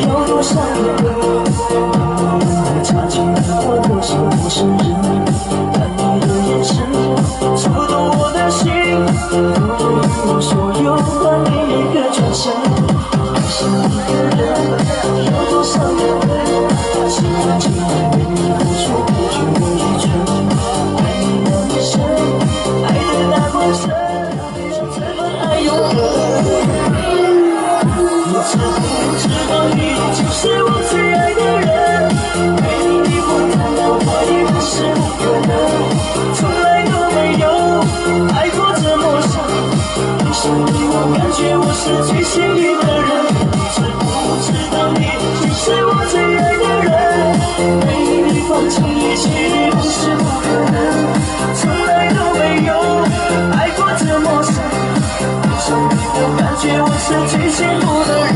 有多少个人，擦肩而过多少陌生人，看你的眼神触动我的心，我一无所有，换你一个转身。爱上一个人，有多少个人，心甘情愿为你付出，不觉得愚蠢。爱你那么深，爱的大过深，让这份爱永恒。我知不知道你就是我最爱的人？为你不谈到我也不是不可能，从来都没有爱过这么深。为什么我感觉我是最幸运的人？知不知道你就是我最爱的人？为你放弃一切也不是不可能，从来都没有爱过这么深。为什么我感觉我是最幸福的人？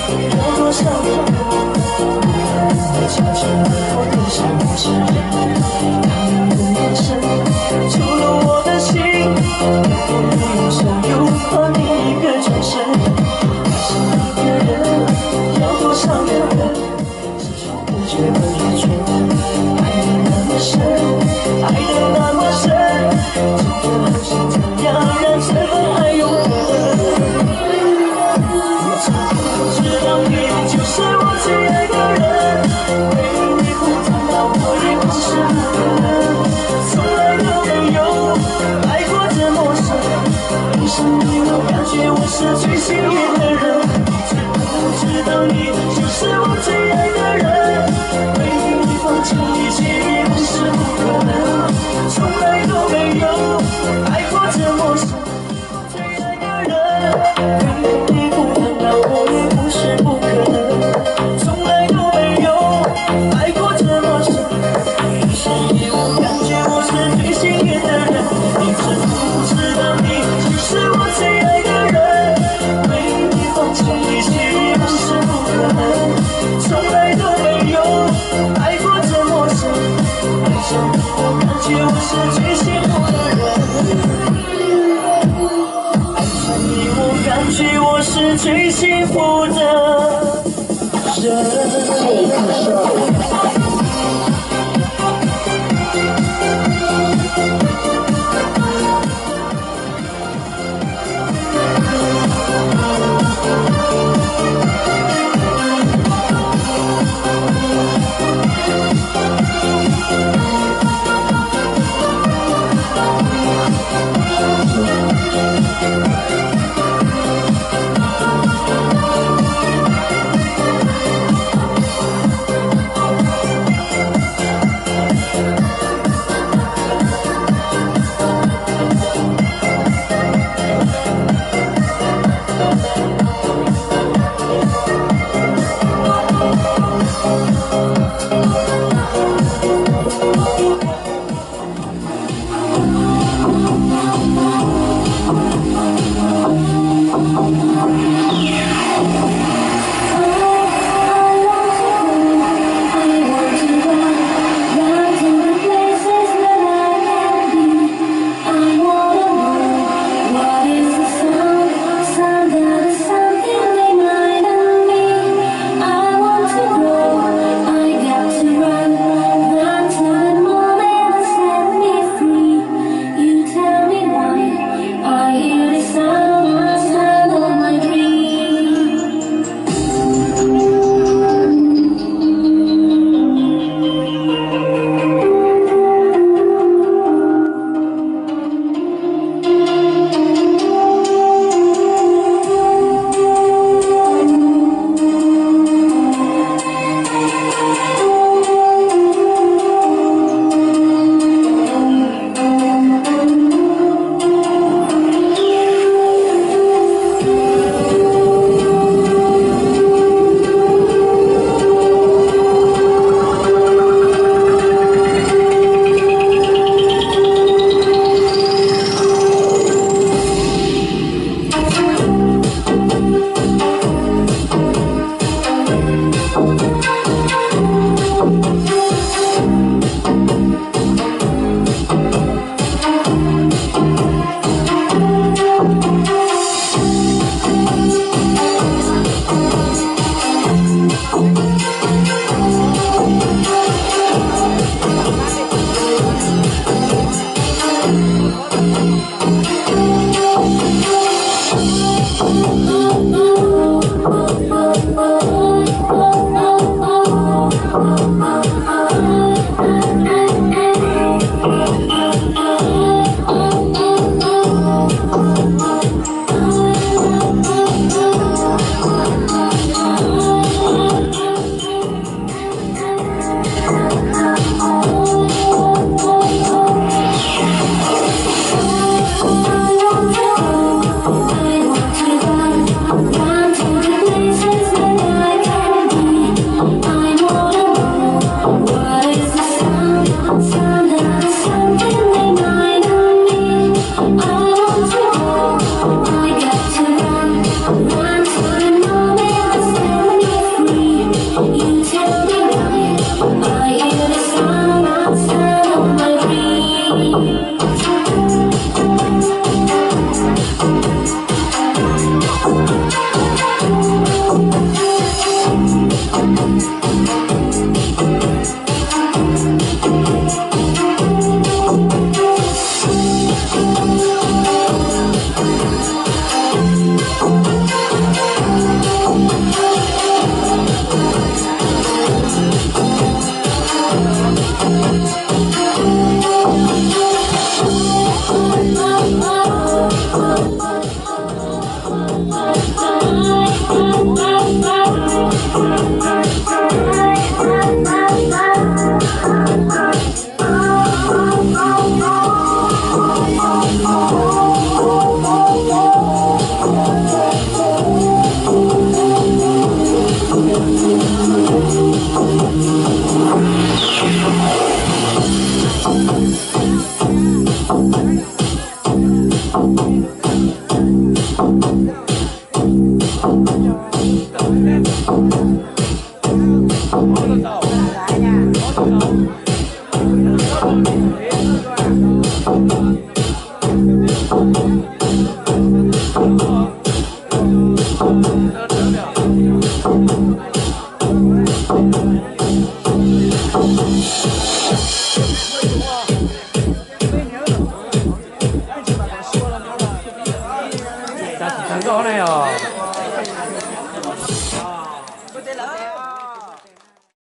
有多少个人，擦肩而过多少陌生人，看你的眼神触动我的心，我一无所有，换你一个转身。爱上一个人，有多少个人，只说不觉得愚蠢。爱你那么深，爱得那么深，这颗心怎样让这份爱永恒？你就是我最爱的人，为你不谈到我也不是不可能，从来都没有爱过这么深。为什么我感觉我是最幸运的人？知不知道你就是我最爱的人？为你放弃一切也不是不可能，从来都没有爱过这么深。最爱的人，为你不谈到我也不是不可能。我感觉我是最幸福的人，爱上你，我感觉我是最幸福的人。成功了哟！